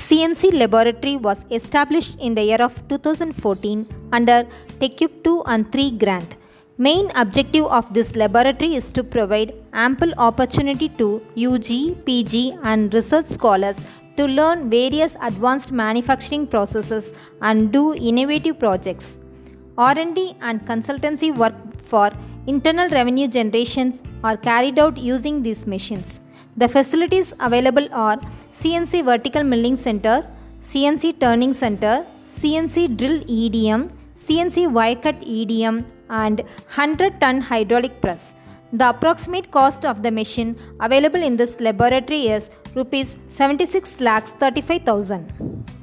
CNC laboratory was established in the year of 2014 under Dept 2 and 3 grant. Main objective of this laboratory is to provide ample opportunity to UG, PG and research scholars to learn various advanced manufacturing processes and do innovative projects. R&D and consultancy work for internal revenue generations are carried out using these machines. The facilities available are CNC Vertical Milling Center, CNC Turning Center, CNC Drill EDM, CNC Wire Cut EDM and 100-ton hydraulic press. The approximate cost of the machine available in this laboratory is Rs 76,35,000.